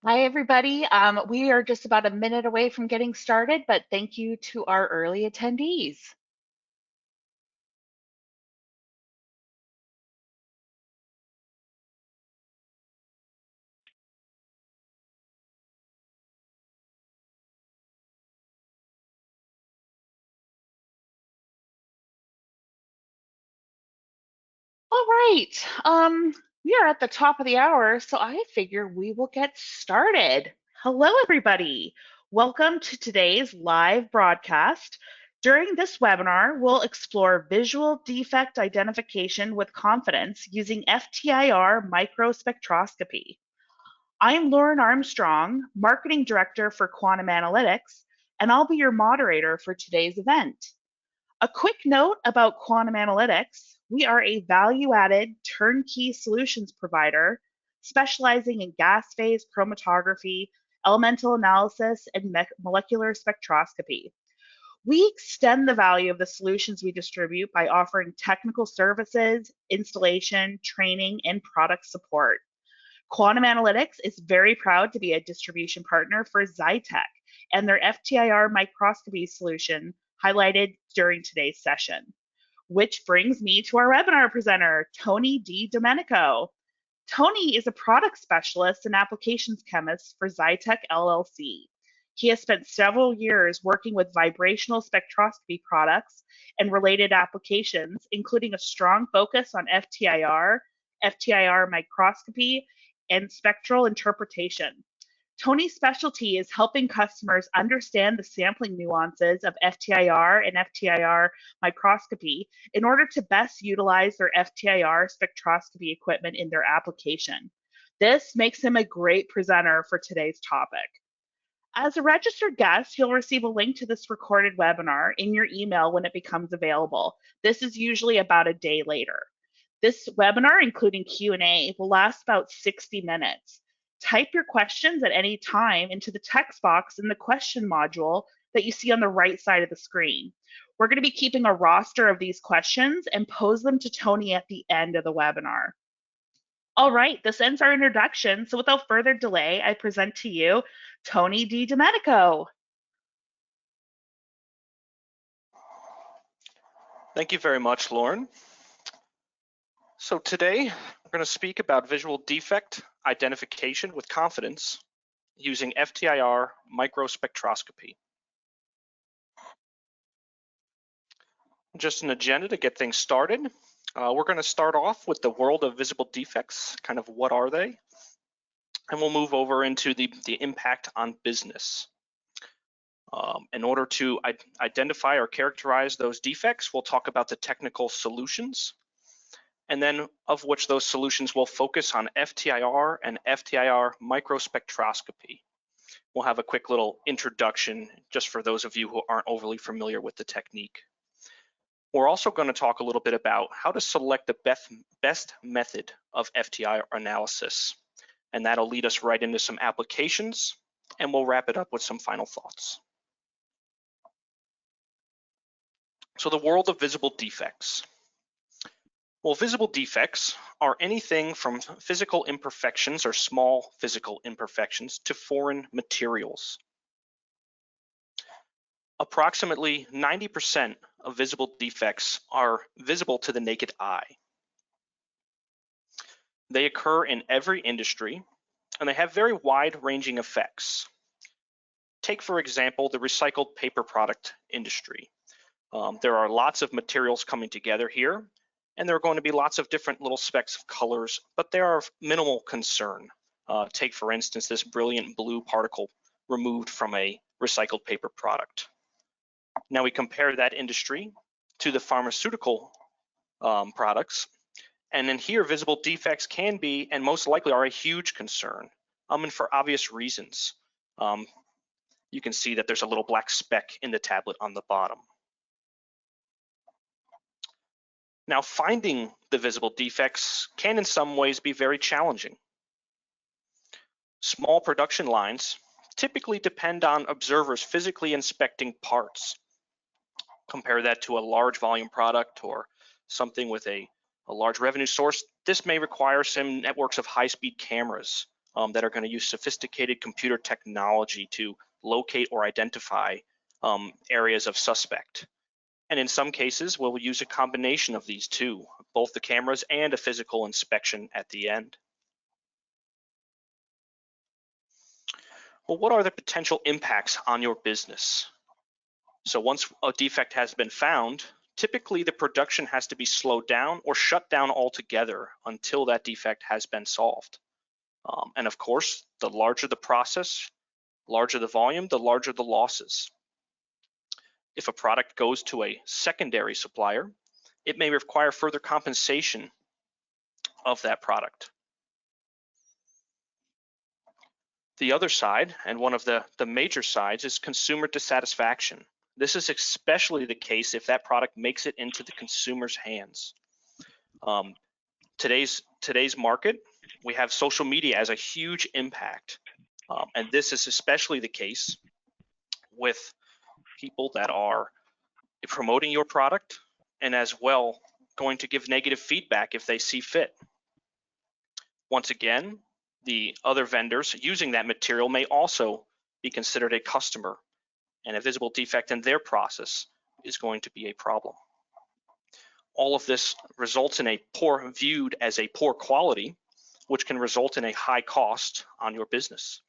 Hi, everybody. We are just about a minute away from getting started, but thank you to our early attendees. All right. We are at the top of the hour, so I figure we will get started. Hello, everybody. Welcome to today's live broadcast. During this webinar, we'll explore visual defect identification with confidence using FTIR microspectroscopy. I'm Lauren Armstrong, Marketing Director for Quantum Analytics, and I'll be your moderator for today's event. A quick note about Quantum Analytics. We are a value-added turnkey solutions provider specializing in gas phase chromatography, elemental analysis, and molecular spectroscopy. We extend the value of the solutions we distribute by offering technical services, installation, training, and product support. Quantum Analytics is very proud to be a distribution partner for Czitek and their FTIR microscopy solution highlighted during today's session. Which brings me to our webinar presenter, Tony DiDomenico. Tony is a product specialist and applications chemist for Czitek LLC. He has spent several years working with vibrational spectroscopy products and related applications, including a strong focus on FTIR, FTIR microscopy, and spectral interpretation. Tony's specialty is helping customers understand the sampling nuances of FTIR and FTIR microscopy in order to best utilize their FTIR spectroscopy equipment in their application. This makes him a great presenter for today's topic. As a registered guest, you'll receive a link to this recorded webinar in your email when it becomes available. This is usually about a day later. This webinar, including Q&A, will last about 60 minutes. Type your questions at any time into the text box in the question module that you see on the right side of the screen. We're going to be keeping a roster of these questions and pose them to Tony at the end of the webinar. All right, this ends our introduction. So without further delay, I present to you Tony DiDomenico. Thank you very much, Lauren. So today we're going to speak about visual defect identification with confidence using FTIR microspectroscopy. Just an agenda to get things started. We're going to start off with the world of visible defects, kind of what are they? And we'll move over into the impact on business. In order to identify or characterize those defects, we'll talk about the technical solutions, and then of which those solutions will focus on FTIR and FTIR microspectroscopy. We'll have a quick little introduction just for those of you who aren't overly familiar with the technique. We're also going to talk a little bit about how to select the best method of FTIR analysis, and that'll lead us right into some applications, and we'll wrap it up with some final thoughts. So the world of visible defects. Well, visible defects are anything from physical imperfections or small physical imperfections to foreign materials. Approximately 90% of visible defects are visible to the naked eye. They occur in every industry, and they have very wide-ranging effects. Take, for example, the recycled paper product industry. There are lots of materials coming together here, and there are going to be lots of different little specks of colors, but they are of minimal concern. Take, for instance, this brilliant blue particle removed from a recycled paper product. Now we compare that industry to the pharmaceutical products, and then here visible defects can be and most likely are a huge concern, and for obvious reasons. You can see that there's a little black speck in the tablet on the bottom. Now, finding the visible defects can in some ways be very challenging. Small production lines typically depend on observers physically inspecting parts. Compare that to a large volume product or something with a large revenue source. This may require some networks of high-speed cameras that are going to use sophisticated computer technology to locate or identify areas of suspect. And in some cases, we'll use a combination of these two, both the cameras and a physical inspection at the end. Well, what are the potential impacts on your business? So once a defect has been found, typically the production has to be slowed down or shut down altogether until that defect has been solved. And of course, the larger the process, larger the volume, the larger the losses. If a product goes to a secondary supplier, it may require further compensation of that product. The other side, and one of the major sides, is consumer dissatisfaction. This is especially the case if that product makes it into the consumer's hands. Today's market, we have social media as a huge impact. And this is especially the case with people that are promoting your product and as well going to give negative feedback if they see fit. Once again, the other vendors using that material may also be considered a customer, and a visible defect in their process is going to be a problem. All of this results in viewed as a poor quality, which can result in a high cost on your business.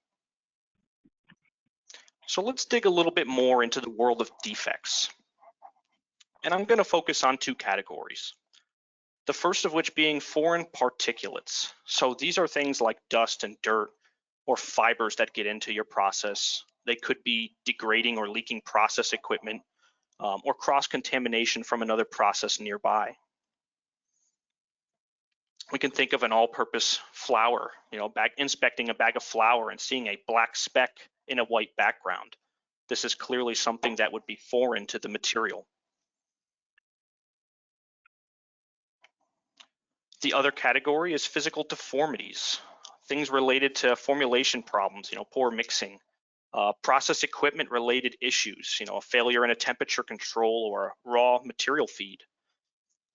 So let's dig a little bit more into the world of defects. And I'm going to focus on two categories. The first of which being foreign particulates. So these are things like dust and dirt or fibers that get into your process. They could be degrading or leaking process equipment or cross-contamination from another process nearby. We can think of an all-purpose flour, inspecting a bag of flour and seeing a black speck in a white background. This is clearly something that would be foreign to the material. The other category is physical deformities, things related to formulation problems, poor mixing, process equipment related issues, a failure in a temperature control or a raw material feed.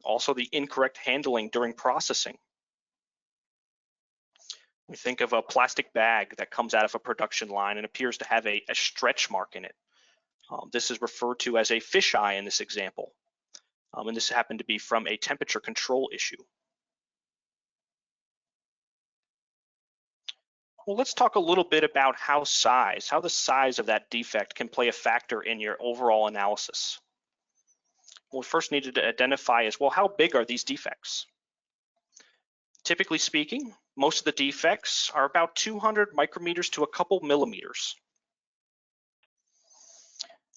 Also the incorrect handling during processing. We think of a plastic bag that comes out of a production line and appears to have a stretch mark in it. This is referred to as a fisheye in this example. And this happened to be from a temperature control issue. Well, let's talk a little bit about how the size of that defect can play a factor in your overall analysis. What we first needed to identify is, well, how big are these defects? Typically speaking, most of the defects are about 200 micrometers to a couple millimeters.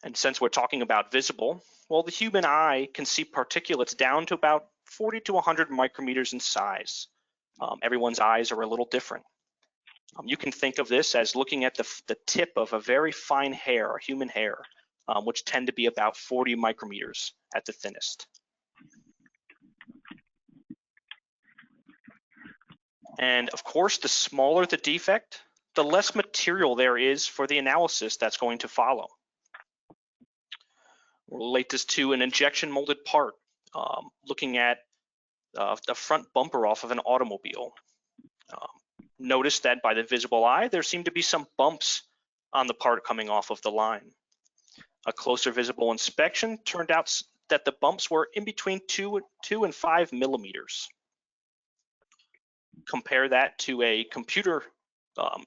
And since we're talking about visible, well, the human eye can see particulates down to about 40 to 100 micrometers in size. Everyone's eyes are a little different. You can think of this as looking at the tip of a very fine hair, human hair, which tend to be about 40 micrometers at the thinnest. And of course, the smaller the defect, the less material there is for the analysis that's going to follow. We'll relate this to an injection molded part, looking at the front bumper off of an automobile. Notice that by the visible eye, there seem to be some bumps on the part coming off of the line. A closer visible inspection turned out that the bumps were in between 2 and 5 millimeters. Compare that to a computer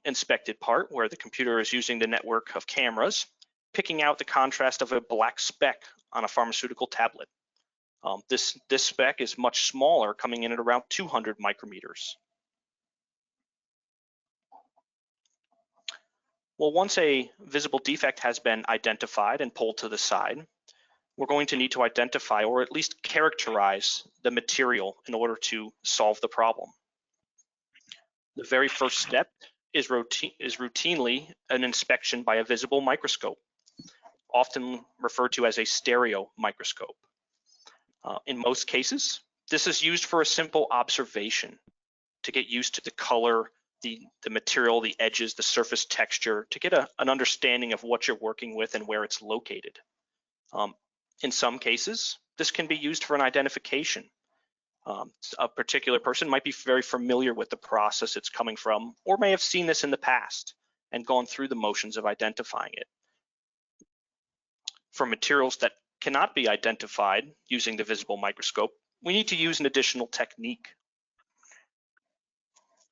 inspected part where the computer is using the network of cameras, picking out the contrast of a black speck on a pharmaceutical tablet. This speck is much smaller, coming in at around 200 micrometers. Well, once a visible defect has been identified and pulled to the side, we're going to need to identify or at least characterize the material in order to solve the problem. The very first step is routinely an inspection by a visible microscope, often referred to as a stereo microscope. In most cases, this is used for a simple observation to get used to the color, the material, the edges, the surface texture, to get an understanding of what you're working with and where it's located. In some cases, this can be used for an identification. A particular person might be very familiar with the process it's coming from, or may have seen this in the past and gone through the motions of identifying it. For materials that cannot be identified using the visible microscope, we need to use an additional technique.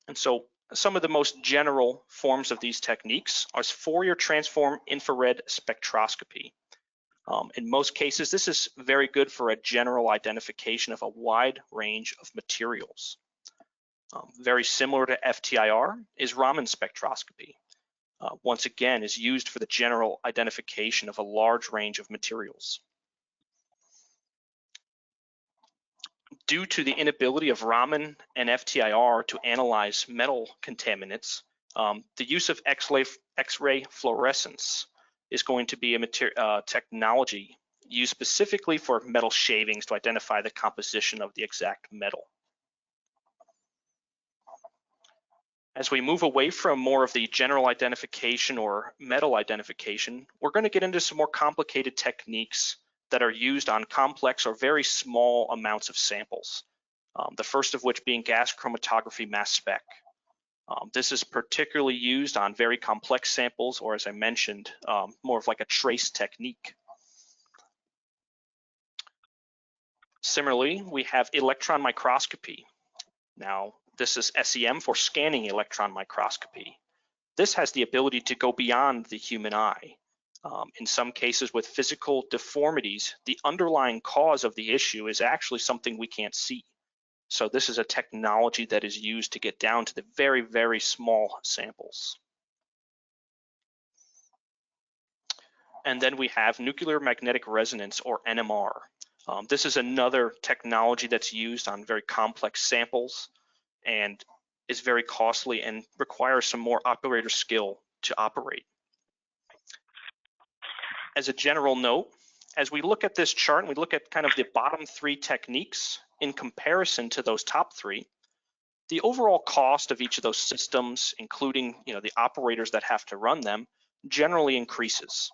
And so some of the most general forms of these techniques are Fourier transform infrared spectroscopy. In most cases, this is very good for a general identification of a wide range of materials. Very similar to FTIR is Raman spectroscopy. Once again, is used for the general identification of a large range of materials. Due to the inability of Raman and FTIR to analyze metal contaminants, the use of X-ray fluorescence is going to be a technology used specifically for metal shavings to identify the composition of the exact metal. As we move away from more of the general identification or metal identification, we're going to get into some more complicated techniques that are used on complex or very small amounts of samples. The first of which being gas chromatography mass spec. This is particularly used on very complex samples, or as I mentioned, more of like a trace technique. Similarly, we have electron microscopy. Now, this is SEM for scanning electron microscopy. This has the ability to go beyond the human eye. In some cases with physical deformities, the underlying cause of the issue is actually something we can't see. So this is a technology that is used to get down to the very, very small samples. And then we have nuclear magnetic resonance, or NMR. This is another technology that's used on very complex samples and is very costly and requires some more operator skill to operate. As a general note, as we look at this chart and we look at kind of the bottom three techniques in comparison to those top three, the overall cost of each of those systems, including the operators that have to run them, generally increases.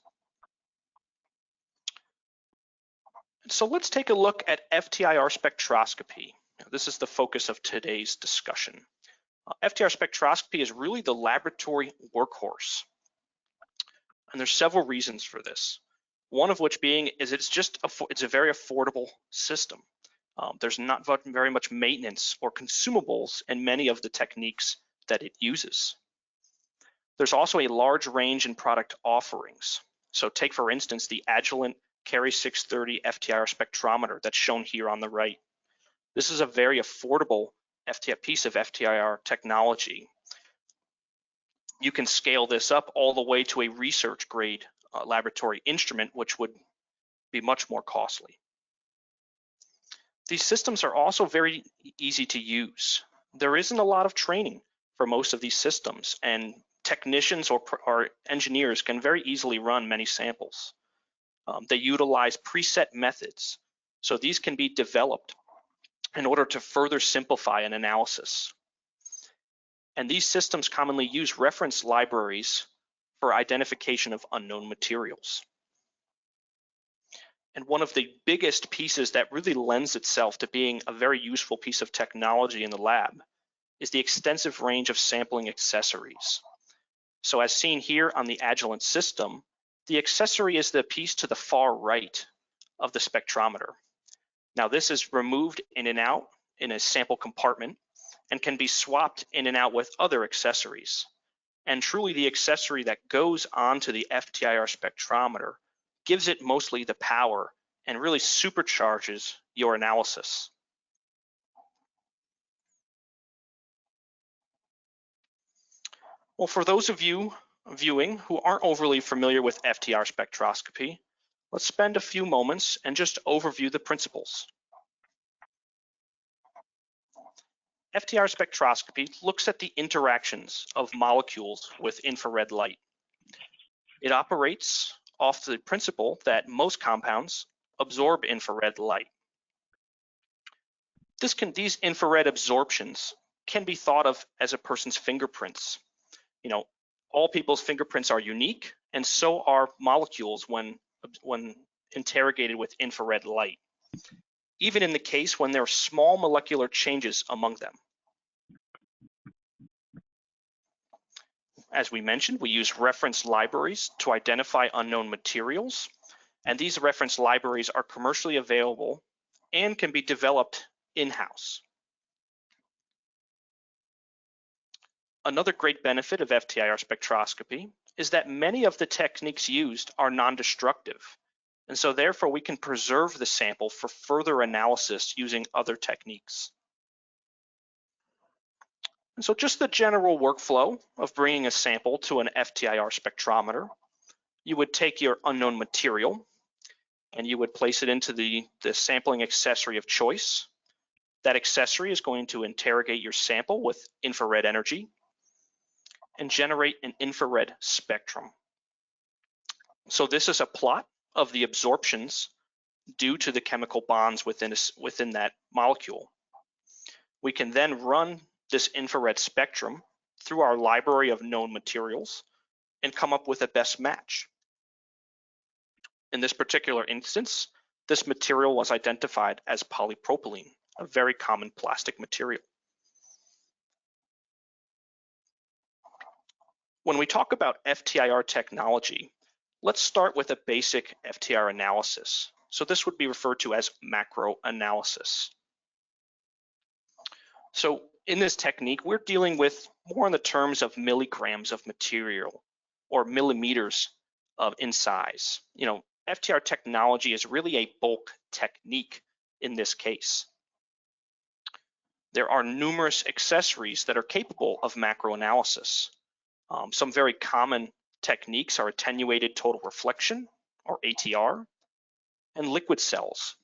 So let's take a look at FTIR spectroscopy. This is the focus of today's discussion. FTIR spectroscopy is really the laboratory workhorse. And there's several reasons for this. One of which being is it's a very affordable system. There's not very much maintenance or consumables in many of the techniques that it uses. There's also a large range in product offerings. So take, for instance, the Agilent Carry 630 FTIR spectrometer that's shown here on the right. This is a very affordable piece of FTIR technology. You can scale this up all the way to a research grade laboratory instrument, which would be much more costly. These systems are also very easy to use. There isn't a lot of training for most of these systems, and technicians or engineers can very easily run many samples. They utilize preset methods, so these can be developed in order to further simplify an analysis. And these systems commonly use reference libraries for identification of unknown materials. And one of the biggest pieces that really lends itself to being a very useful piece of technology in the lab is the extensive range of sampling accessories. So as seen here on the Agilent system, the accessory is the piece to the far right of the spectrometer. Now this is removed in and out in a sample compartment and can be swapped in and out with other accessories. And truly the accessory that goes onto the FTIR spectrometer gives it mostly the power and really supercharges your analysis. Well, for those of you viewing who aren't overly familiar with FTIR spectroscopy, let's spend a few moments and just overview the principles. FTIR spectroscopy looks at the interactions of molecules with infrared light. It operates off the principle that most compounds absorb infrared light. These infrared absorptions can be thought of as a person's fingerprints. All people's fingerprints are unique, and so are molecules when interrogated with infrared light. even in the case when there are small molecular changes among them. As we mentioned, we use reference libraries to identify unknown materials, and these reference libraries are commercially available and can be developed in-house. Another great benefit of FTIR spectroscopy is that many of the techniques used are non-destructive, and so therefore we can preserve the sample for further analysis using other techniques. And so just the general workflow of bringing a sample to an FTIR spectrometer, you would take your unknown material and you would place it into the sampling accessory of choice. That accessory is going to interrogate your sample with infrared energy and generate an infrared spectrum. So this is a plot of the absorptions due to the chemical bonds within that molecule. We can then run this infrared spectrum through our library of known materials and come up with a best match. In this particular instance, this material was identified as polypropylene, a very common plastic material. When we talk about FTIR technology, let's start with a basic FTIR analysis. So this would be referred to as macro analysis. So in this technique, we're dealing with more in the terms of milligrams of material or millimeters in size. FTIR technology is really a bulk technique in this case. There are numerous accessories that are capable of macro analysis. Some very common techniques are attenuated total reflection, or ATR, and liquid cells.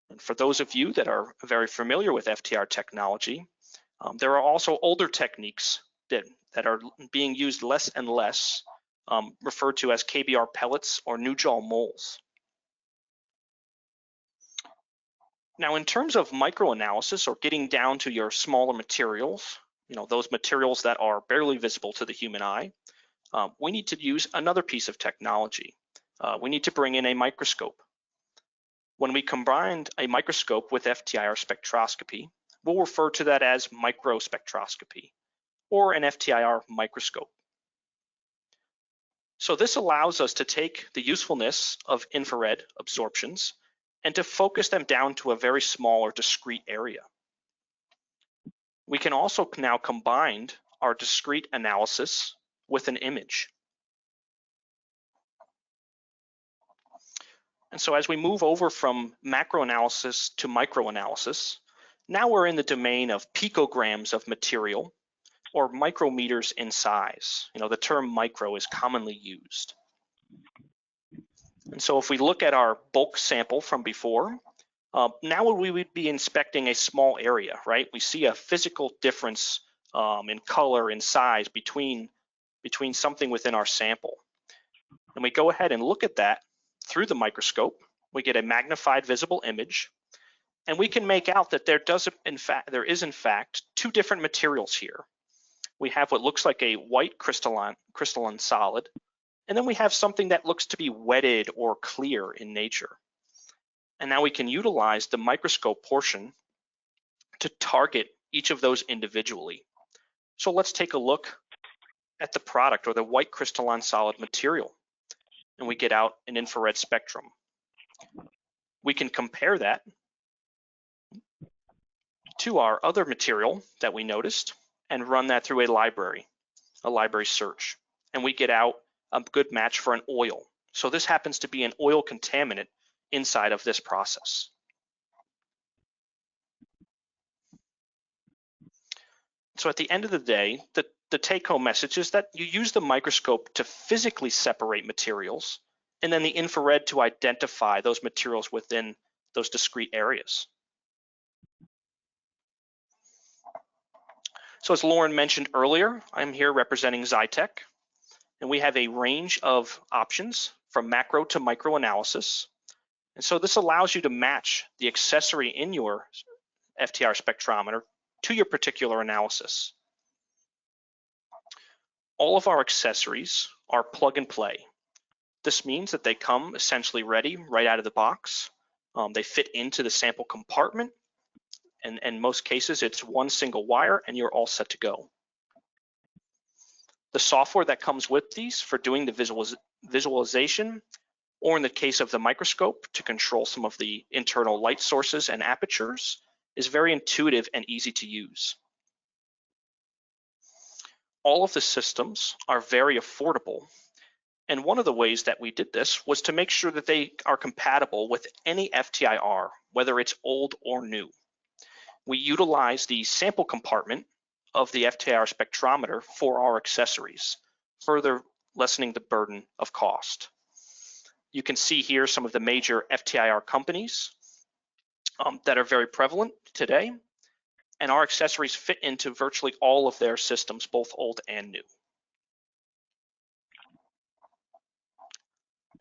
And for those of you that are very familiar with FTIR technology, there are also older techniques that are being used less and less, referred to as KBR pellets or Nugel moles. Now, in terms of microanalysis or getting down to your smaller materials, those materials that are barely visible to the human eye, we need to use another piece of technology. We need to bring in a microscope. When we combined a microscope with FTIR spectroscopy, we'll refer to that as microspectroscopy or an FTIR microscope. So this allows us to take the usefulness of infrared absorptions and to focus them down to a very small or discrete area. We can also now combine our discrete analysis with an image. And so as we move over from macroanalysis to microanalysis, now we're in the domain of picograms of material or micrometers in size. The term micro is commonly used. And so if we look at our bulk sample from before, now we would be inspecting a small area, right? We see a physical difference in color and size between something within our sample. And we go ahead and look at that through the microscope. We get a magnified visible image, and we can make out that there is in fact two different materials here. We have what looks like a white crystalline solid, and then we have something that looks to be wetted or clear in nature. And now we can utilize the microscope portion to target each of those individually. So let's take a look at the product or the white crystalline solid material, and we get out an infrared spectrum. We can compare that to our other material that we noticed and run that through a library search, and we get out a good match for an oil. So this happens to be an oil contaminant inside of this process. So at the end of the day, the take-home message is that you use the microscope to physically separate materials, and then the infrared to identify those materials within those discrete areas. So as Lauren mentioned earlier, I'm here representing Czitek, and we have a range of options from macro to micro analysis. And so this allows you to match the accessory in your FTIR spectrometer to your particular analysis. All of our accessories are plug and play. This means that they come essentially ready right out of the box. They fit into the sample compartment, and in most cases, it's one single wire and you're all set to go. The software that comes with these for doing the visualization, or in the case of the microscope, to control some of the internal light sources and apertures, is very intuitive and easy to use. All of the systems are very affordable, and one of the ways that we did this was to make sure that they are compatible with any FTIR, whether it's old or new. We utilize the sample compartment of the FTIR spectrometer for our accessories, further lessening the burden of cost. You can see here some of the major FTIR companies that are very prevalent today, and our accessories fit into virtually all of their systems, both old and new.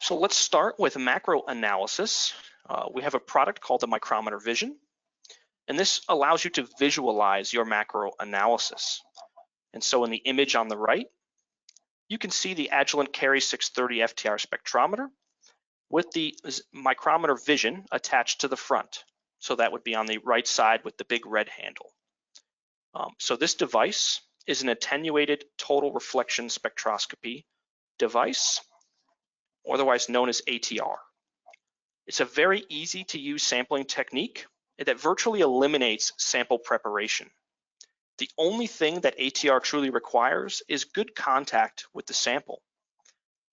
So let's start with macro analysis. We have a product called the Micrometer Vision, and this allows you to visualize your macro analysis. And so in the image on the right, you can see the Agilent Carry 630 FTIR spectrometer with the Micrometer Vision attached to the front. So that would be on the right side with the big red handle. So this device is an attenuated total reflection spectroscopy device, otherwise known as ATR. It's a very easy to use sampling technique that virtually eliminates sample preparation. The only thing that ATR truly requires is good contact with the sample.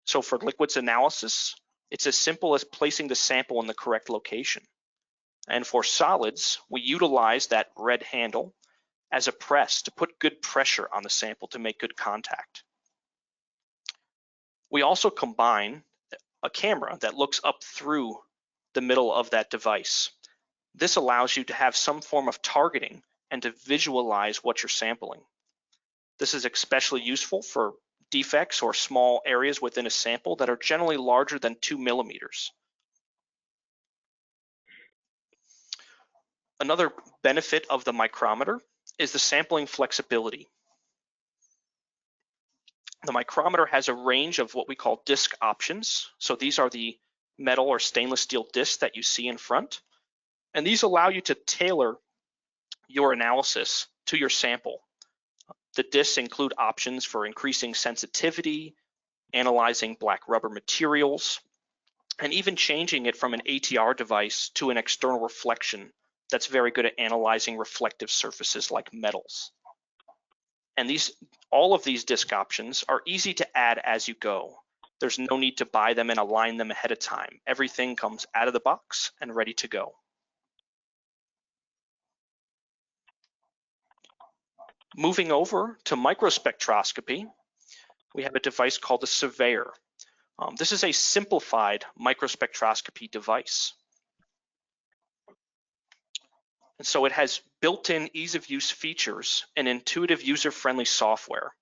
So for liquids analysis, it's as simple as placing the sample in the correct location. And for solids, we utilize that red handle as a press to put good pressure on the sample to make good contact. We also combine a camera that looks up through the middle of that device. This allows you to have some form of targeting and to visualize what you're sampling. This is especially useful for defects or small areas within a sample that are generally larger than 2 millimeters. Another benefit of the micrometer is the sampling flexibility. The micrometer has a range of what we call disc options. So these are the metal or stainless steel discs that you see in front. And these allow you to tailor your analysis to your sample. The discs include options for increasing sensitivity, analyzing black rubber materials, and even changing it from an ATR device to an external reflection that's very good at analyzing reflective surfaces like metals. And all of these disc options are easy to add as you go. There's no need to buy them and align them ahead of time. Everything comes out of the box and ready to go. Moving over to microspectroscopy, we have a device called the SurveyIR. This is a simplified microspectroscopy device. And so it has built-in ease of use features and intuitive user-friendly software.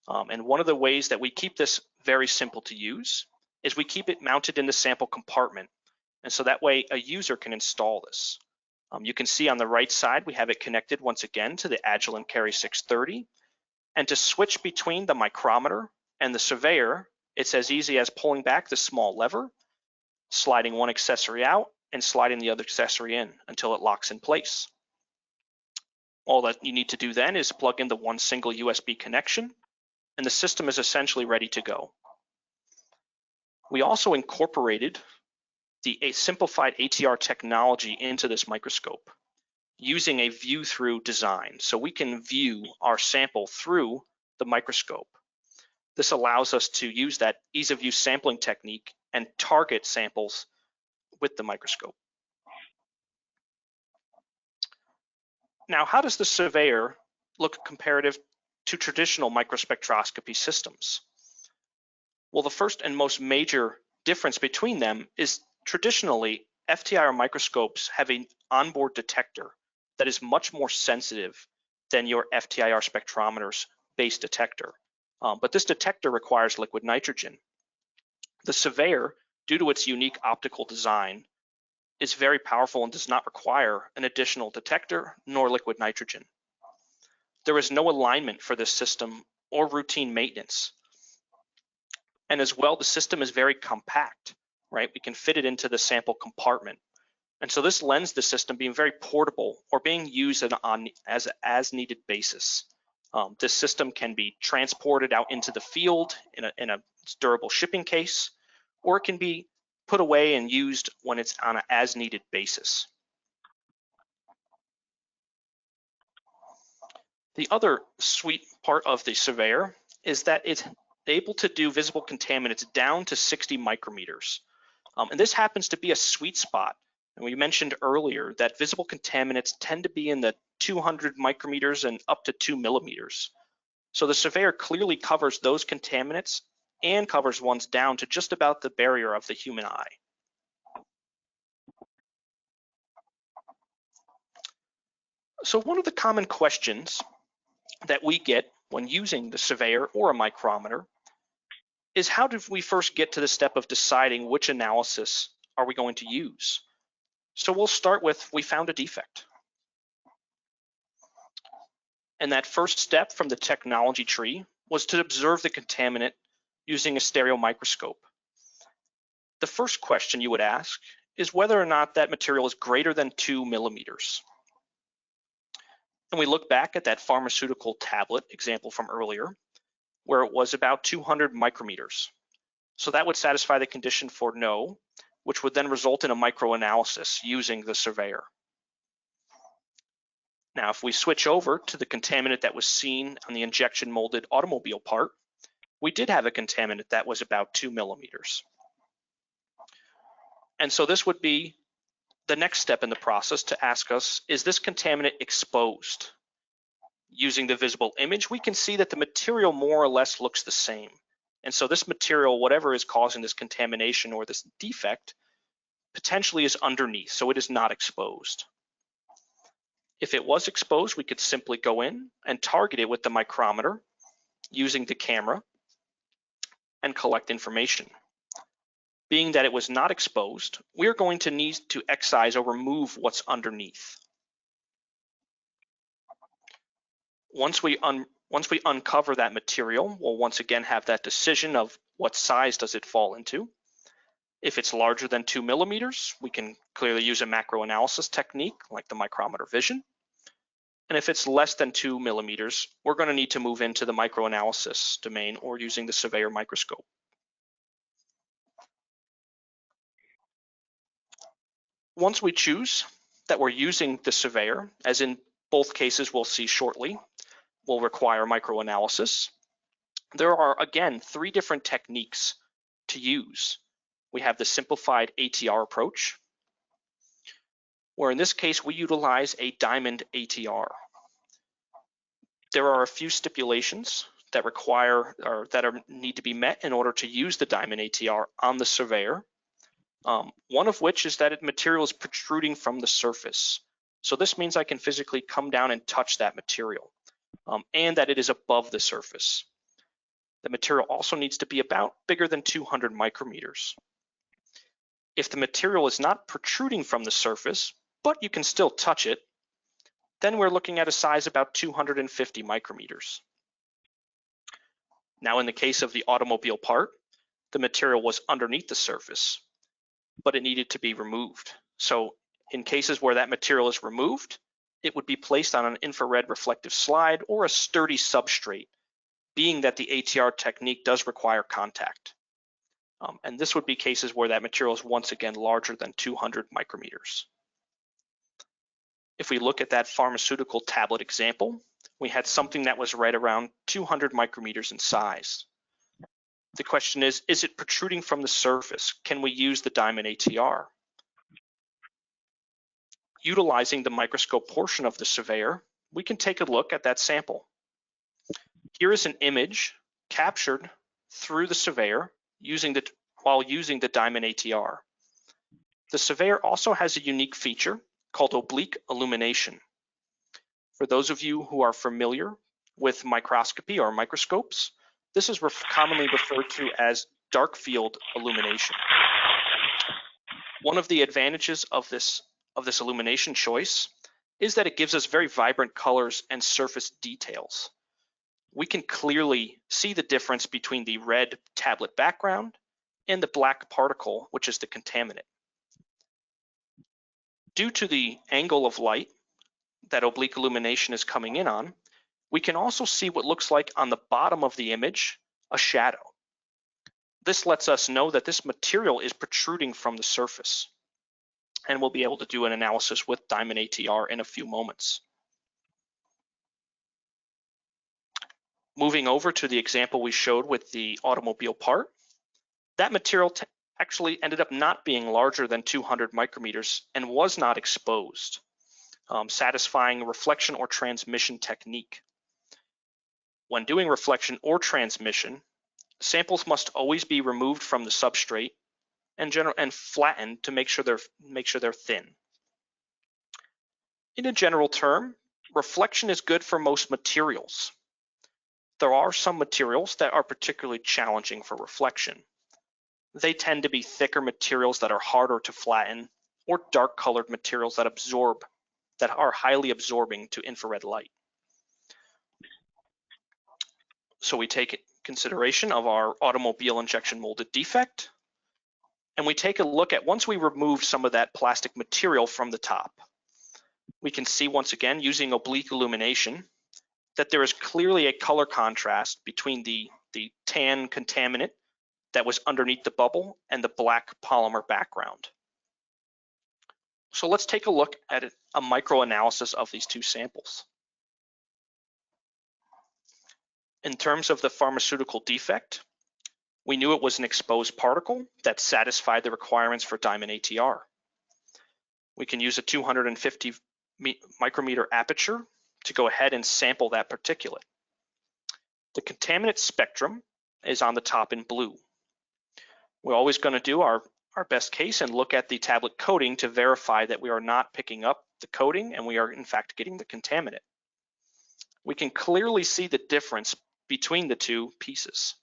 And one of the ways that we keep this very simple to use is we keep it mounted in the sample compartment. And so that way a user can install this. You can see on the right side, we have it connected once again to the Agilent Carry 630. And to switch between the micrometer and the SurveyIR, it's as easy as pulling back the small lever, sliding one accessory out, and sliding the other accessory in until it locks in place. All that you need to do then is plug in the one single USB connection, and the system is essentially ready to go. We also incorporated the simplified ATR technology into this microscope using a view-through design. So we can view our sample through the microscope. This allows us to use that ease of use sampling technique and target samples with the microscope. Now, how does the SurveyIR look comparative to traditional microspectroscopy systems? Well, the first and most major difference between them is traditionally FTIR microscopes have an onboard detector that is much more sensitive than your FTIR spectrometer's base detector. But this detector requires liquid nitrogen. The SurveyIR, due to its unique optical design, is very powerful and does not require an additional detector nor liquid nitrogen. There is no alignment for this system or routine maintenance. And as well, the system is very compact, right? We can fit it into the sample compartment. And so this lends the system being very portable or being used on as needed basis. This system can be transported out into the field in a durable shipping case, or it can be put away and used when it's on an as needed basis. The other sweet part of the surveyor is that it's able to do visible contaminants down to 60 micrometers. And this happens to be a sweet spot. And we mentioned earlier that visible contaminants tend to be in the 200 micrometers and up to 2 millimeters. So the surveyor clearly covers those contaminants and covers ones down to just about the barrier of the human eye. So one of the common questions that we get when using the surveyor or a micrometer is, how did we first get to the step of deciding which analysis are we going to use? So we'll start with, we found a defect. And that first step from the technology tree was to observe the contaminant using a stereo microscope. The first question you would ask is whether or not that material is greater than 2 millimeters. And we look back at that pharmaceutical tablet example from earlier, where it was about 200 micrometers. So that would satisfy the condition for no, which would then result in a microanalysis using the surveyor. Now, if we switch over to the contaminant that was seen on the injection molded automobile part, we did have a contaminant that was about 2 millimeters. And so this would be the next step in the process to ask us, is this contaminant exposed? Using the visible image, we can see that the material more or less looks the same. And so this material, whatever is causing this contamination or this defect, potentially is underneath, so it is not exposed. If it was exposed, we could simply go in and target it with the micrometer using the camera and collect information. Being that it was not exposed, we are going to need to excise or remove what's underneath. Once we uncover that material, we'll once again have that decision of what size does it fall into. If it's larger than 2 millimeters, we can clearly use a macro analysis technique like the micrometer vision. And if it's less than 2 millimeters, we're going to need to move into the microanalysis domain or using the surveyor microscope. Once we choose that we're using the surveyor, as in both cases we'll see shortly, will require microanalysis. There are, again, 3 different techniques to use. We have the simplified ATR approach, where in this case we utilize a diamond ATR. There are a few stipulations that require or that need to be met in order to use the diamond ATR on the surveyor. One of which is that the material is protruding from the surface. So this means I can physically come down and touch that material, and that it is above the surface. The material also needs to be about bigger than 200 micrometers. If the material is not protruding from the surface, but you can still touch it, then we're looking at a size about 250 micrometers. Now, in the case of the automobile part, the material was underneath the surface, but it needed to be removed. So in cases where that material is removed, it would be placed on an infrared reflective slide or a sturdy substrate, being that the ATR technique does require contact. And this would be cases where that material is once again larger than 200 micrometers. If we look at that pharmaceutical tablet example, we had something that was right around 200 micrometers in size. The question is it protruding from the surface? Can we use the diamond ATR? Utilizing the microscope portion of the surveyor, we can take a look at that sample. Here is an image captured through the surveyor while using the diamond ATR. The surveyor also has a unique feature called oblique illumination. For those of you who are familiar with microscopy or microscopes, this is commonly referred to as dark field illumination. One of the advantages of this illumination choice is that it gives us very vibrant colors and surface details. We can clearly see the difference between the red tablet background and the black particle, which is the contaminant. due to the angle of light that oblique illumination is coming in on, we can also see what looks like on the bottom of the image a shadow. This lets us know that this material is protruding from the surface, and we'll be able to do an analysis with Diamond ATR in a few moments. Moving over to the example we showed with the automobile part, that material actually ended up not being larger than 200 micrometers and was not exposed, satisfying reflection or transmission technique. When doing reflection or transmission, samples must always be removed from the substrate and flattened to make sure they're thin. In a general term, reflection is good for most materials. There are some materials that are particularly challenging for reflection. They tend to be thicker materials that are harder to flatten, or dark colored materials that are highly absorbing to infrared light. So we take consideration of our automobile injection molded defect, and we take a look at once we remove some of that plastic material from the top. We can see once again using oblique illumination that there is clearly a color contrast between the tan contaminant that was underneath the bubble and the black polymer background. So let's take a look at a microanalysis of these two samples. In terms of the pharmaceutical defect, we knew it was an exposed particle that satisfied the requirements for Diamond ATR. We can use a 250 micrometer aperture to go ahead and sample that particulate. The contaminant spectrum is on the top in blue. We're always going to do our best case and look at the tablet coating to verify that we are not picking up the coating and we are in fact getting the contaminant. We can clearly see the difference between the two pieces.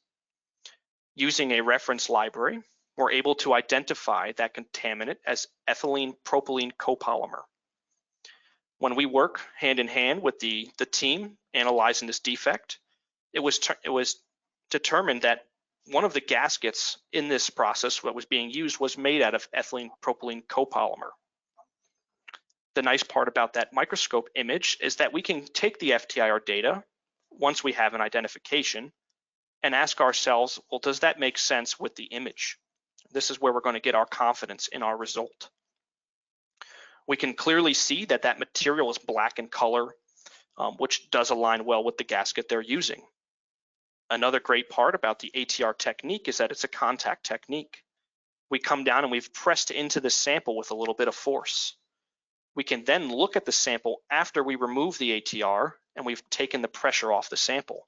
Using a reference library, we're able to identify that contaminant as ethylene propylene copolymer. When we work hand in hand with the team analyzing this defect, it was determined that one of the gaskets in this process, what was being used, was made out of ethylene propylene copolymer. The nice part about that microscope image is that we can take the FTIR data once we have an identification and ask ourselves, well, does that make sense with the image? This is where we're going to get our confidence in our result. We can clearly see that that material is black in color, which does align well with the gasket they're using. Another great part about the ATR technique is that it's a contact technique. We come down and we've pressed into the sample with a little bit of force. We can then look at the sample after we remove the ATR and we've taken the pressure off the sample.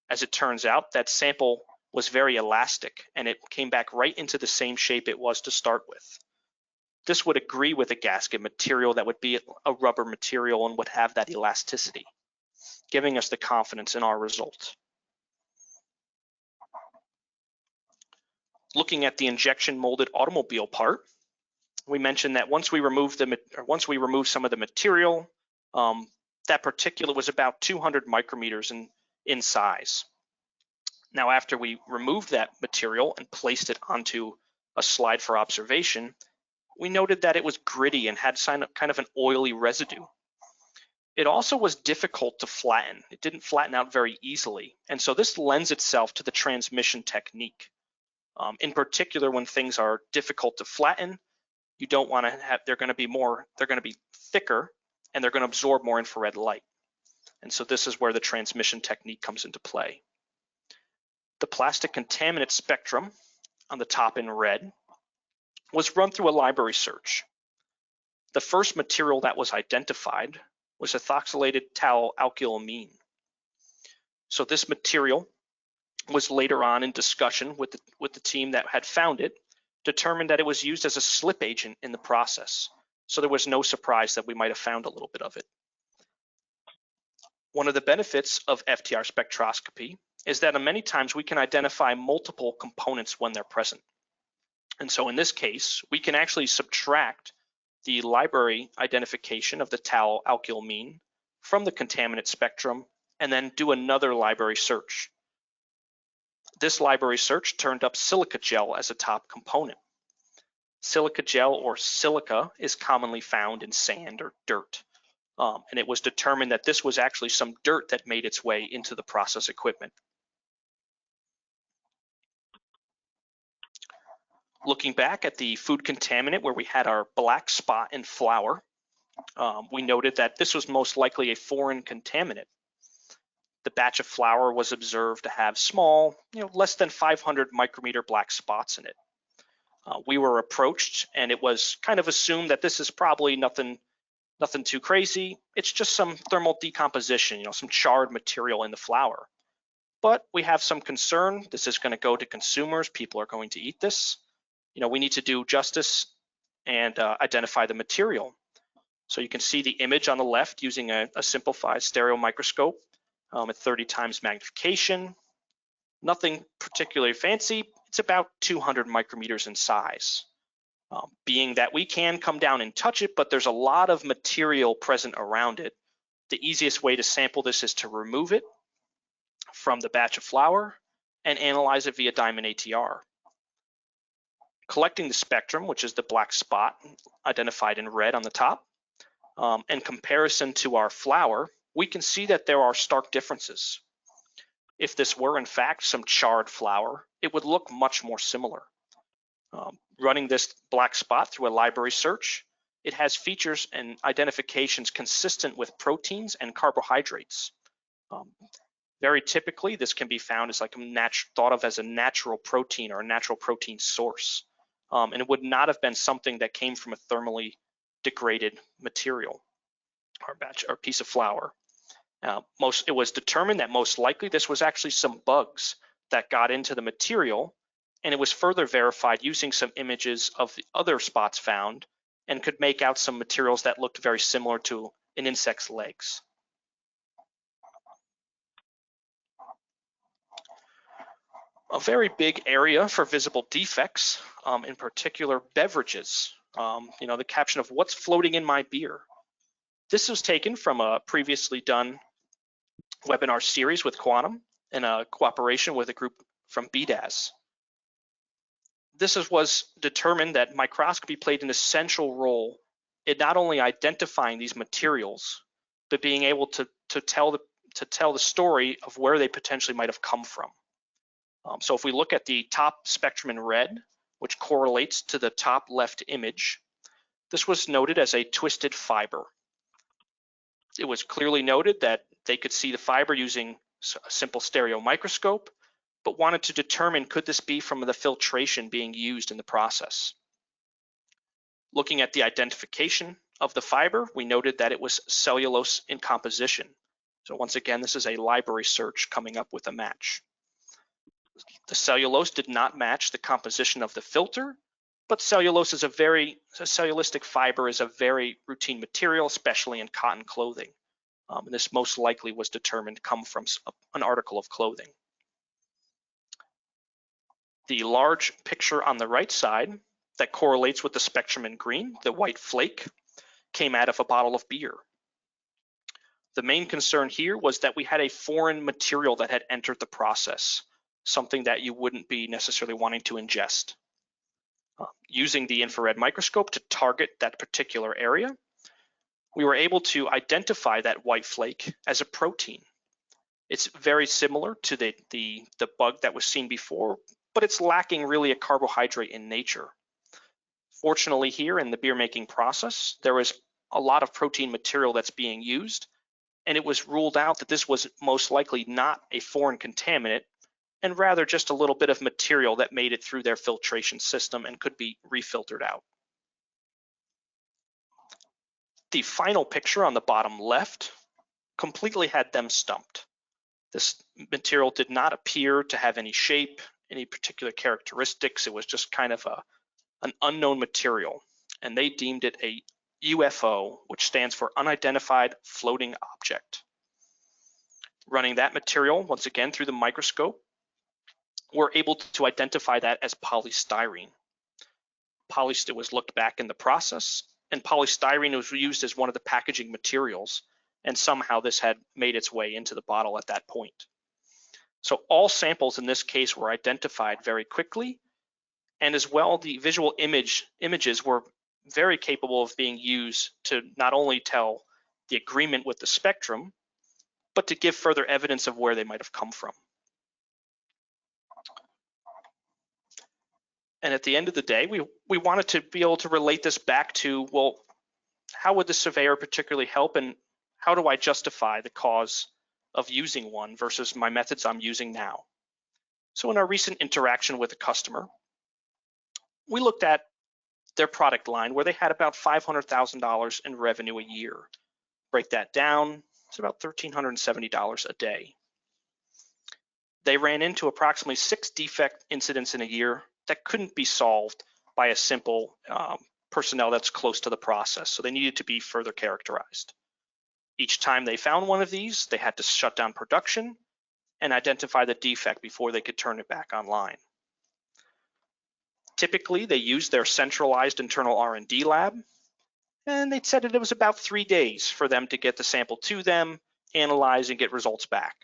As it turns out, that sample was very elastic and it came back right into the same shape it was to start with. This would agree with a gasket material that would be a rubber material and would have that elasticity, giving us the confidence in our result. Looking at the injection molded automobile part, we mentioned that once we remove some of the material, that particulate was about 200 micrometers in size. Now, after we removed that material and placed it onto a slide for observation, we noted that it was gritty and had kind of an oily residue. It also was difficult to flatten. It didn't flatten out very easily. And so this lends itself to the transmission technique. In particular, when things are difficult to flatten, you don't want to have, they're going to be thicker and they're going to absorb more infrared light. And so this is where the transmission technique comes into play. The plastic contaminant spectrum on the top in red was run through a library search. The first material that was identified was ethoxylated taualkylamine. So this material was later on in discussion with the team that had found it, determined that it was used as a slip agent in the process. So there was no surprise that we might have found a little bit of it. One of the benefits of FTIR spectroscopy is that many times we can identify multiple components when they're present. And so in this case, we can actually subtract the library identification of the taualkylamine from the contaminant spectrum and then do another library search. This library search turned up silica gel as a top component. Silica gel or silica is commonly found in sand or dirt. And it was determined that this was actually some dirt that made its way into the process equipment. Looking back at the food contaminant where we had our black spot in flour, we noted that this was most likely a foreign contaminant. The batch of flour was observed to have small, less than 500 micrometer black spots in it. We were approached and it was kind of assumed that this is probably nothing too crazy. It's just some thermal decomposition, some charred material in the flour. But we have some concern. This is going to go to consumers. People are going to eat this. We need to do justice and identify the material. So you can see the image on the left using a simplified stereo microscope at 30 times magnification. Nothing particularly fancy. It's about 200 micrometers in size. Being that we can come down and touch it, but there's a lot of material present around it, the easiest way to sample this is to remove it from the batch of flour and analyze it via diamond ATR. Collecting the spectrum, which is the black spot identified in red on the top, in comparison to our flour, we can see that there are stark differences. If this were in fact some charred flour, it would look much more similar. Running this black spot through a library search, it has features and identifications consistent with proteins and carbohydrates. Very typically, this can be found as thought of as a natural protein or a natural protein source. And it would not have been something that came from a thermally degraded material or piece of flour. It was determined that most likely this was actually some bugs that got into the material, and it was further verified using some images of the other spots found and could make out some materials that looked very similar to an insect's legs. A very big area for visible defects, in particular beverages. The caption of "what's floating in my beer." This was taken from a previously done webinar series with Quantum in a cooperation with a group from BDAS. This was determined that microscopy played an essential role in not only identifying these materials, but being able to tell the story of where they potentially might have come from. So if we look at the top spectrum in red, which correlates to the top left image, this was noted as a twisted fiber. It was clearly noted that they could see the fiber using a simple stereo microscope, but wanted to determine could this be from the filtration being used in the process. Looking at the identification of the fiber, we noted that it was cellulose in composition. So once again, this is a library search coming up with a match. The cellulose did not match the composition of the filter, but cellulose is a cellulistic fiber is a very routine material, especially in cotton clothing. And this most likely was determined to come from an article of clothing. The large picture on the right side that correlates with the spectrum in green, the white flake, came out of a bottle of beer. The main concern here was that we had a foreign material that had entered the process, something that you wouldn't be necessarily wanting to ingest. Using the infrared microscope to target that particular area, we were able to identify that white flake as a protein. It's very similar to the bug that was seen before, but it's lacking really a carbohydrate in nature. Fortunately here in the beer making process, there is a lot of protein material that's being used, and it was ruled out that this was most likely not a foreign contaminant, and rather just a little bit of material that made it through their filtration system and could be refiltered out. The final picture on the bottom left completely had them stumped. This material did not appear to have any shape, any particular characteristics. It was just kind of an unknown material, and they deemed it a UFO, which stands for unidentified floating object. Running that material once again through the microscope, we're able to identify that as polystyrene. It was looked back in the process, and polystyrene was used as one of the packaging materials, and somehow this had made its way into the bottle at that point. So all samples in this case were identified very quickly, And as well, the visual images were very capable of being used to not only tell the agreement with the spectrum, but to give further evidence of where they might have come from. And at the end of the day, we wanted to be able to relate this back to, well, how would the surveyor particularly help, and how do I justify the cause of using one versus my methods I'm using now? So in our recent interaction with a customer, we looked at their product line where they had about $500,000 in revenue a year. Break that down, it's about $1,370 a day. They ran into approximately 6 defect incidents in a year that couldn't be solved by a simple personnel that's close to the process, so they needed to be further characterized. Each time they found one of these, they had to shut down production and identify the defect before they could turn it back online. Typically, they used their centralized internal R&D lab, and they said that it was about 3 days for them to get the sample to them, analyze, and get results back.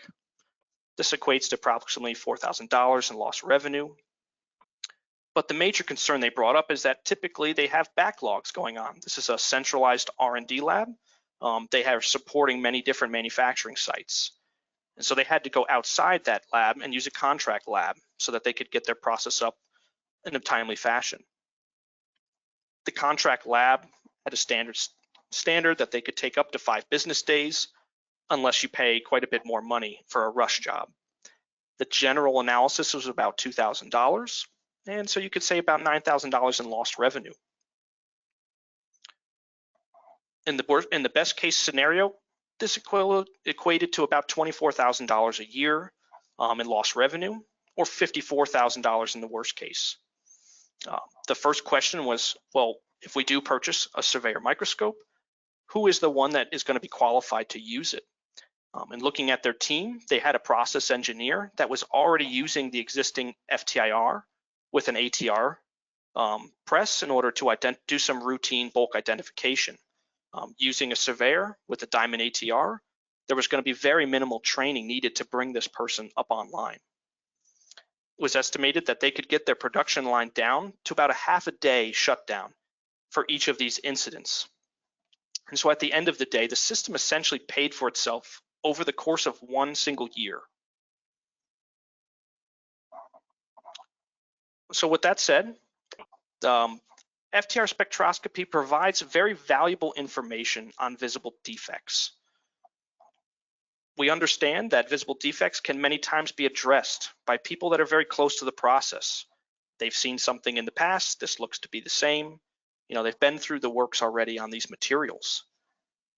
This equates to approximately $4,000 in lost revenue. But the major concern they brought up is that typically they have backlogs going on. This is a centralized R&D lab. They are supporting many different manufacturing sites. And so they had to go outside that lab and use a contract lab so that they could get their process up in a timely fashion. The contract lab had a standard that they could take up to 5 business days unless you pay quite a bit more money for a rush job. The general analysis was about $2,000, and so you could say about $9,000 in lost revenue. In the best case scenario, this equated to about $24,000 a year in lost revenue, or $54,000 in the worst case. The first question was, well, if we do purchase a SurveyIR microscope, who is the one that is going to be qualified to use it? And looking at their team, they had a process engineer that was already using the existing FTIR with an ATR press in order to do some routine bulk identification. Using a surveyor with a diamond ATR, there was going to be very minimal training needed to bring this person up online. It was estimated that they could get their production line down to about a half a day shutdown for each of these incidents. And so at the end of the day, the system essentially paid for itself over the course of 1 single year. So with that said, FTIR spectroscopy provides very valuable information on visible defects. We understand that visible defects can many times be addressed by people that are very close to the process. They've seen something in the past, this looks to be the same. They've been through the works already on these materials.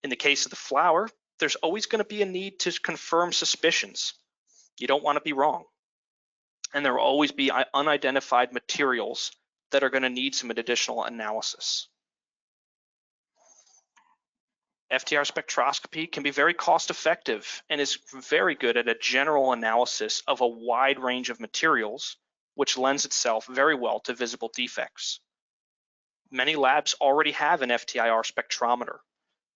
In the case of the flower, there's always going to be a need to confirm suspicions. You don't want to be wrong. And there will always be unidentified materials that are going to need some additional analysis. FTIR spectroscopy can be very cost effective and is very good at a general analysis of a wide range of materials, which lends itself very well to visible defects. Many labs already have an FTIR spectrometer,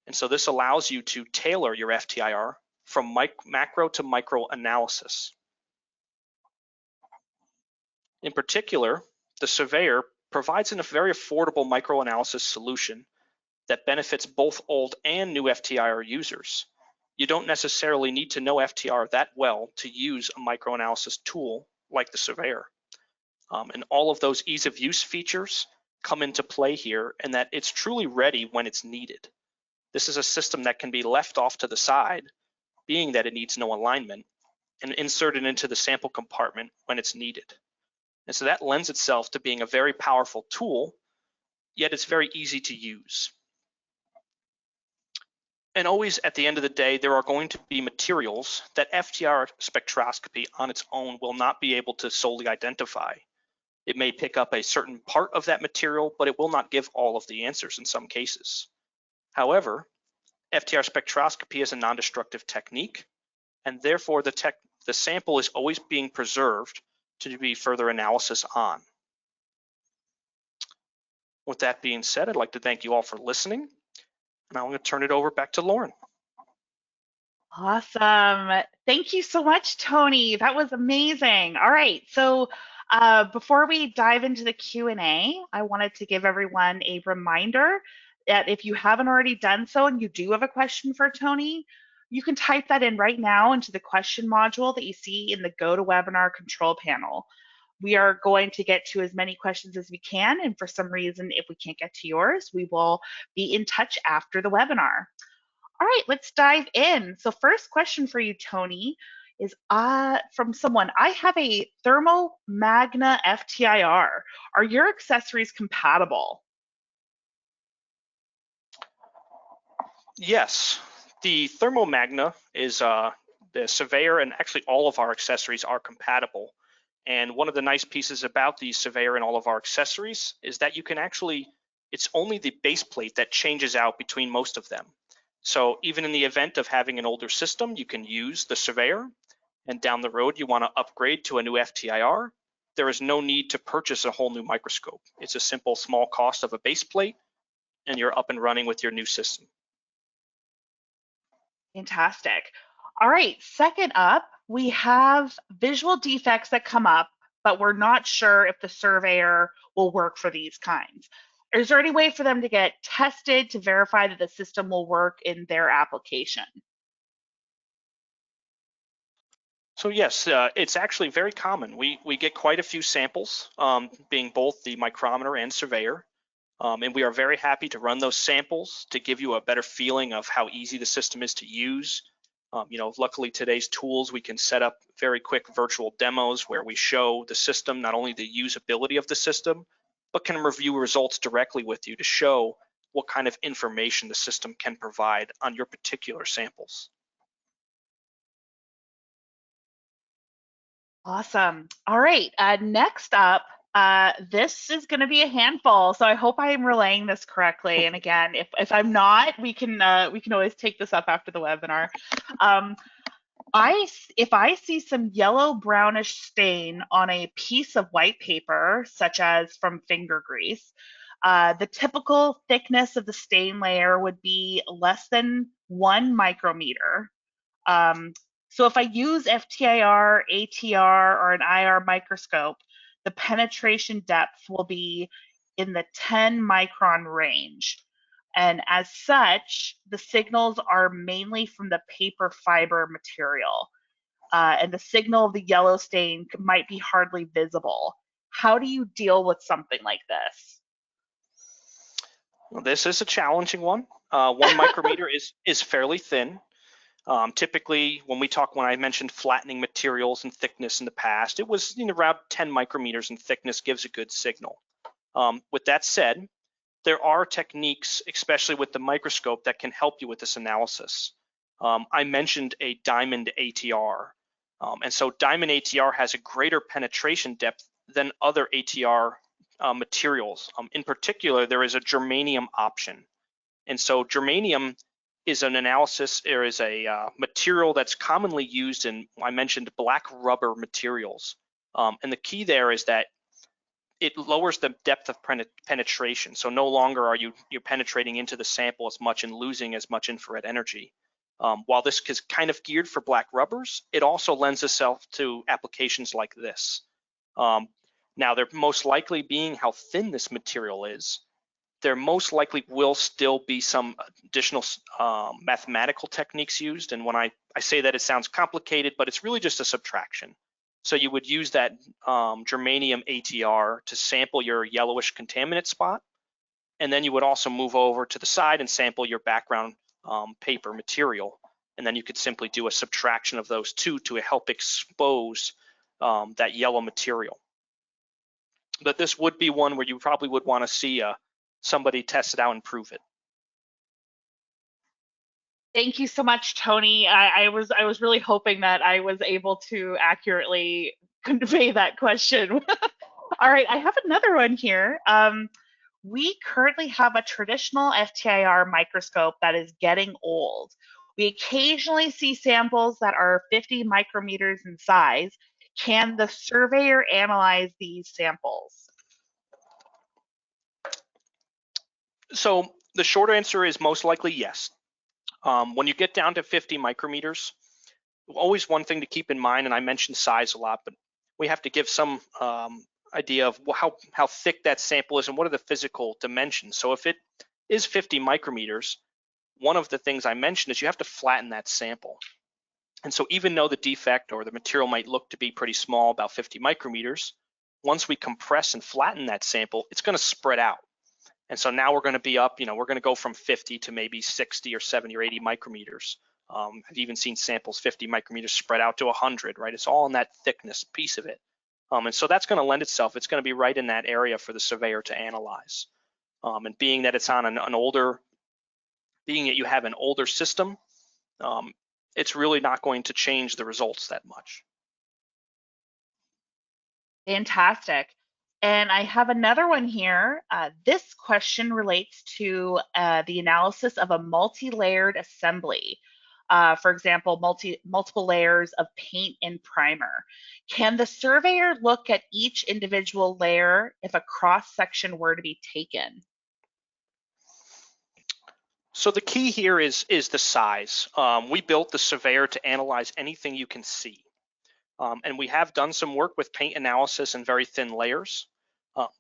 and so this allows you to tailor your FTIR from macro to micro analysis. In particular, the surveyor provides a very affordable microanalysis solution that benefits both old and new FTIR users. You don't necessarily need to know FTIR that well to use a microanalysis tool like the surveyor. And all of those ease of use features come into play here, and that it's truly ready when it's needed. This is a system that can be left off to the side, being that it needs no alignment, and inserted into the sample compartment when it's needed. And so that lends itself to being a very powerful tool, yet it's very easy to use. And always at the end of the day, there are going to be materials that FTIR spectroscopy on its own will not be able to solely identify. It may pick up a certain part of that material, but it will not give all of the answers in some cases. However, FTIR spectroscopy is a non-destructive technique, and therefore the sample is always being preserved to be further analysis on. With that being said, I'd like to thank you all for listening. Now I'm going to turn it over back to Lauren. Awesome. Thank you so much, Tony. That was amazing. All right. So Before we dive into the Q&A, I wanted to give everyone a reminder that if you haven't already done so and you do have a question for Tony, you can type that in right now into the question module that you see in the GoToWebinar control panel. We are going to get to as many questions as we can, and for some reason, if we can't get to yours, we will be in touch after the webinar. All right, let's dive in. So first question for you, Tony, is from someone. I have a Thermo Magna FTIR. Are your accessories compatible? Yes, the Thermo Magna is the SurveyIR, and actually all of our accessories are compatible. And one of the nice pieces about the SurveyIR and all of our accessories is that you can actually, it's only the base plate that changes out between most of them. So even in the event of having an older system, you can use the SurveyIR, and down the road you want to upgrade to a new FTIR. There is no need to purchase a whole new microscope. It's a simple small cost of a base plate, and you're up and running with your new system. Fantastic. All right, second up, we have visual defects that come up, but we're not sure if the SurveyIR will work for these kinds. Is there any way for them to get tested to verify that the system will work in their application? So yes, it's actually very common. We get quite a few samples, being both the micrometer and SurveyIR, and we are very happy to run those samples to give you a better feeling of how easy the system is to use. Luckily today's tools, we can set up very quick virtual demos where we show the system, not only the usability of the system, but can review results directly with you to show what kind of information the system can provide on your particular samples. Awesome. All right, next up, this is going to be a handful, so I hope I am relaying this correctly. And again, if I'm not, we can always take this up after the webinar. If I see some yellow brownish stain on a piece of white paper, such as from finger grease, the typical thickness of the stain layer would be less than 1 micrometer. So if I use FTIR, ATR, or an IR microscope, the penetration depth will be in the 10 micron range. And as such, the signals are mainly from the paper fiber material. And the signal of the yellow stain might be hardly visible. How do you deal with something like this? Well, this is a challenging one. 1 micrometer is fairly thin. Typically, when I mentioned flattening materials and thickness in the past, it was around 10 micrometers in thickness gives a good signal. With that said, there are techniques, especially with the microscope, that can help you with this analysis. I mentioned a diamond ATR, and so diamond ATR has a greater penetration depth than other ATR materials. In particular, there is a germanium option, and so germanium is an analysis, or is a material that's commonly used in, I mentioned, black rubber materials. And the key there is that it lowers the depth of penetration. So no longer are you're penetrating into the sample as much and losing as much infrared energy. While this is kind of geared for black rubbers, it also lends itself to applications like this. Now, they're most likely, being how thin this material is, there most likely will still be some additional mathematical techniques used. And when I say that, it sounds complicated, but it's really just a subtraction. So you would use that germanium ATR to sample your yellowish contaminant spot. And then you would also move over to the side and sample your background paper material. And then you could simply do a subtraction of those two to help expose that yellow material. But this would be one where you probably would want to see somebody test it out and prove it. Thank you so much, Tony. I was really hoping that I was able to accurately convey that question. All right, I have another one here. We currently have a traditional FTIR microscope that is getting old. We occasionally see samples that are 50 micrometers in size. Can the SurveyIR analyze these samples? So the short answer is most likely yes. When you get down to 50 micrometers, always one thing to keep in mind, and I mentioned size a lot, but we have to give some idea of how thick that sample is and what are the physical dimensions. So if it is 50 micrometers, one of the things I mentioned is you have to flatten that sample. And so even though the defect or the material might look to be pretty small, about 50 micrometers, once we compress and flatten that sample, it's going to spread out. And so now we're going to be up, we're going to go from 50 to maybe 60 or 70 or 80 micrometers. I've even seen samples 50 micrometers spread out to 100, right? It's all in that thickness piece of it. And so that's going to lend itself, it's going to be right in that area for the surveyor to analyze. And being that it's on being that you have an older system, it's really not going to change the results that much. Fantastic. And I have another one here. This question relates to the analysis of a multi-layered assembly. For example, multiple layers of paint and primer. Can the surveyor look at each individual layer if a cross-section were to be taken? So the key here is the size. We built the surveyor to analyze anything you can see. And we have done some work with paint analysis in very thin layers.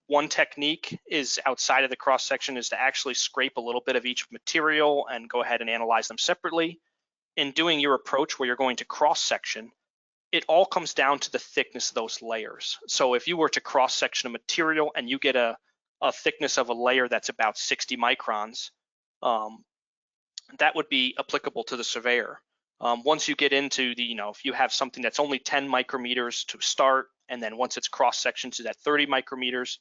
One technique is outside of the cross section is to actually scrape a little bit of each material and go ahead and analyze them separately. In doing your approach where you're going to cross section, it all comes down to the thickness of those layers. So if you were to cross section a material and you get a thickness of a layer that's about 60 microns, that would be applicable to the surveyor. Once you get into the, if you have something that's only 10 micrometers to start, and then once it's cross-sectioned to that 30 micrometers,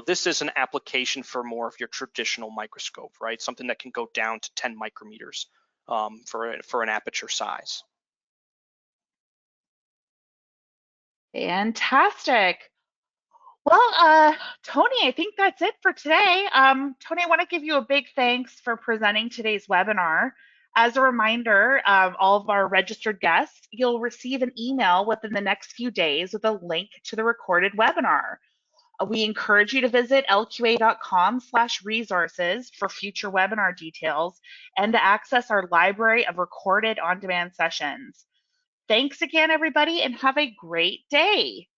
this is an application for more of your traditional microscope, right? Something that can go down to 10 micrometers for an aperture size. Fantastic. Well, Tony, I think that's it for today. Tony, I want to give you a big thanks for presenting today's webinar. As a reminder, all of our registered guests, you'll receive an email within the next few days with a link to the recorded webinar. We encourage you to visit lqa.com/resources for future webinar details and to access our library of recorded on-demand sessions. Thanks again, everybody, and have a great day.